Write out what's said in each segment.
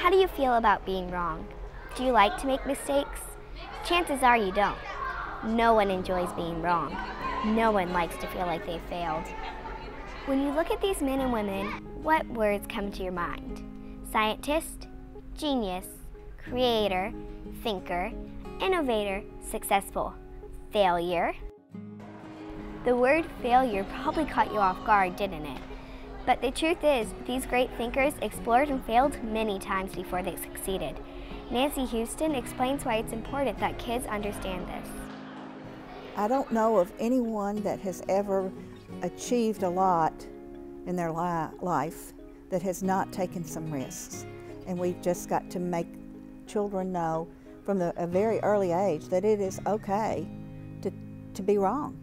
How do you feel about being wrong? Do you like to make mistakes? Chances are you don't. No one enjoys being wrong. No one likes to feel like they failed. When you look at these men and women, what words come to your mind? Scientist, genius, creator, thinker, innovator, successful, failure. The word failure probably caught you off guard, didn't it? But the truth is, these great thinkers explored and failed many times before they succeeded. Nancy Houston explains why it's important that kids understand this. I don't know of anyone that has ever achieved a lot in their life that has not taken some risks. And we've just got to make children know from a very early age that it is okay to be wrong.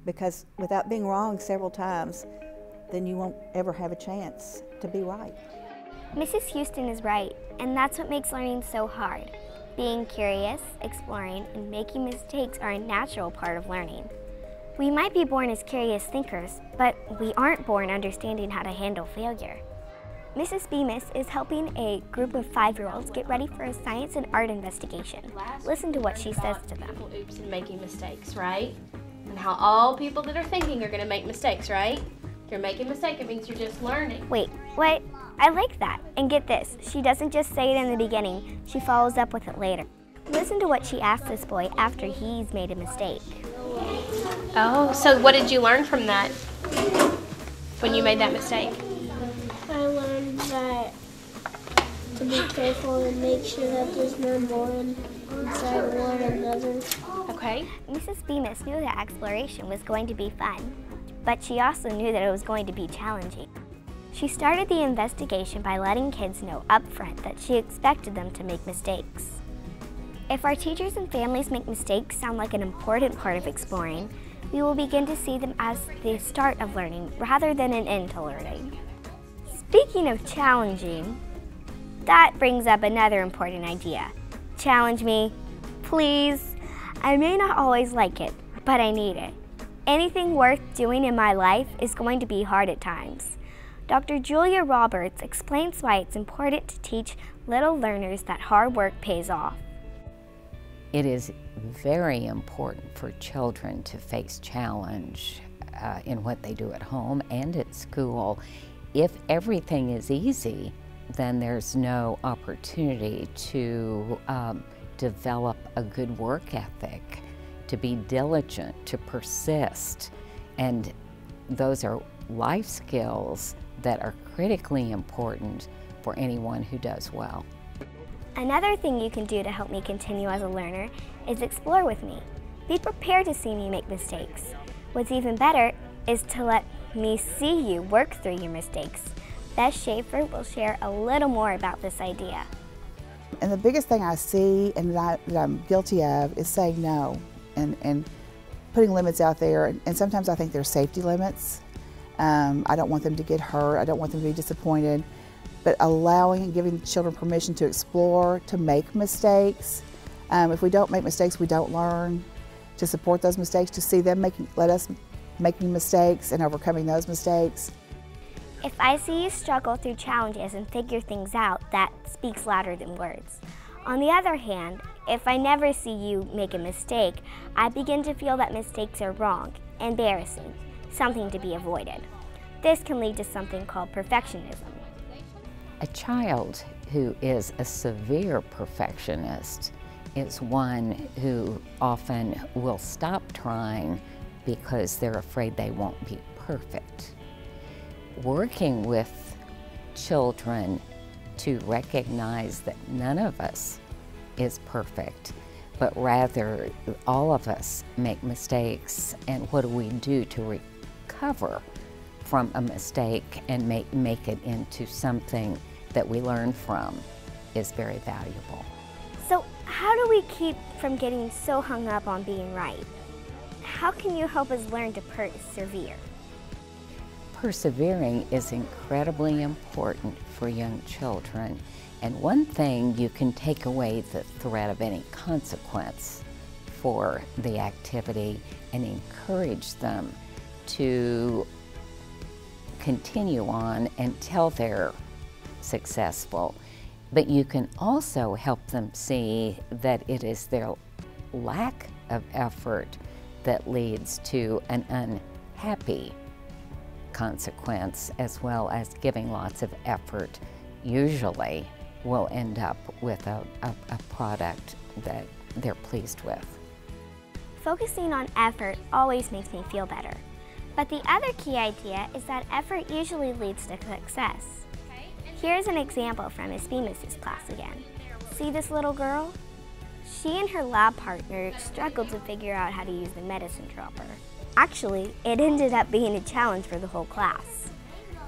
Because without being wrong several times, then you won't ever have a chance to be right. Mrs. Houston is right, and that's what makes learning so hard. Being curious, exploring, and making mistakes are a natural part of learning. We might be born as curious thinkers, but we aren't born understanding how to handle failure. Mrs. Bemis is helping a group of 5-year-olds get ready for a science and art investigation. Listen to what she says to them. Oops, and making mistakes, right? And how all people that are thinking are going to make mistakes, right? If you're making a mistake, it means you're just learning. Wait, what? I like that. And get this, she doesn't just say it in the beginning, she follows up with it later. Listen to what she asks this boy after he's made a mistake. Oh, so what did you learn from that when you made that mistake? I learned that to be careful and make sure that there's no more inside one another. Okay. Mrs. Bemis knew that exploration was going to be fun, but she also knew that it was going to be challenging. She started the investigation by letting kids know up front that she expected them to make mistakes. If our teachers and families make mistakes sound like an important part of exploring, we will begin to see them as the start of learning rather than an end to learning. Speaking of challenging, that brings up another important idea. Challenge me, please. I may not always like it, but I need it. Anything worth doing in my life is going to be hard at times. Dr. Julia Roberts explains why it's important to teach little learners that hard work pays off. It is very important for children to face challenge in what they do at home and at school. If everything is easy, then there's no opportunity to develop a good work ethic, to be diligent, to persist, and those are life skills that are critically important for anyone who does well. Another thing you can do to help me continue as a learner is explore with me. Be prepared to see me make mistakes. What's even better is to let me see you work through your mistakes. Beth Schaefer will share a little more about this idea. And the biggest thing I see and that I'm guilty of is saying no and putting limits out there. And sometimes I think they're safety limits. I don't want them to get hurt. I don't want them to be disappointed. But allowing and giving children permission to explore, to make mistakes. If we don't make mistakes, we don't learn. To support those mistakes, to see them let us making mistakes and overcoming those mistakes. If I see you struggle through challenges and figure things out, that speaks louder than words. On the other hand, if I never see you make a mistake, I begin to feel that mistakes are wrong, embarrassing, something to be avoided. This can lead to something called perfectionism. A child who is a severe perfectionist is one who often will stop trying because they're afraid they won't be perfect. Working with children to recognize that none of us is perfect, but rather all of us make mistakes, and what do we do to recover from a mistake and make it into something that we learn from is very valuable. So how do we keep from getting so hung up on being right? How can you help us learn to persevere? Persevering is incredibly important for young children, and one thing you can take away the threat of any consequence for the activity and encourage them to continue on until they're successful. But you can also help them see that it is their lack of effort that leads to an unhappy consequence, as well as giving lots of effort usually will end up with a product that they're pleased with. Focusing on effort always makes me feel better. But the other key idea is that effort usually leads to success. Here's an example from Miss Bemis's class again. See this little girl? She and her lab partner struggled to figure out how to use the medicine dropper. Actually, it ended up being a challenge for the whole class.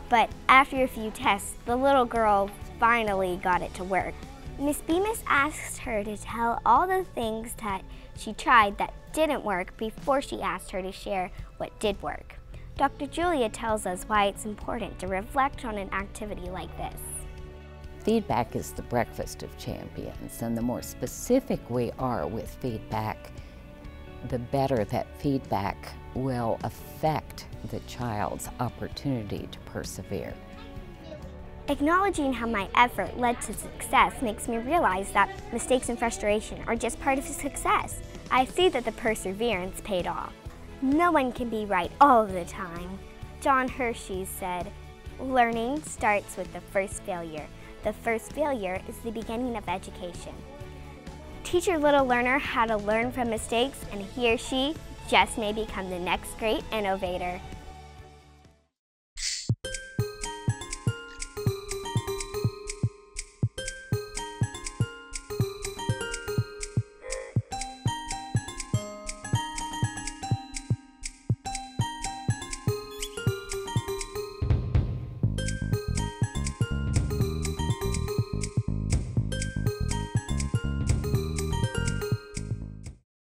But after a few tests, the little girl finally got it to work. Miss Bemis asked her to tell all the things that she tried that didn't work before she asked her to share what did work. Dr. Julia tells us why it's important to reflect on an activity like this. Feedback is the breakfast of champions, and the more specific we are with feedback, the better that feedback will affect the child's opportunity to persevere. Acknowledging how my effort led to success makes me realize that mistakes and frustration are just part of success. I see that the perseverance paid off. No one can be right all the time. John Hershey said, "Learning starts with the first failure. The first failure is the beginning of education." Teach your little learner how to learn from mistakes, and he or she just may become the next great innovator.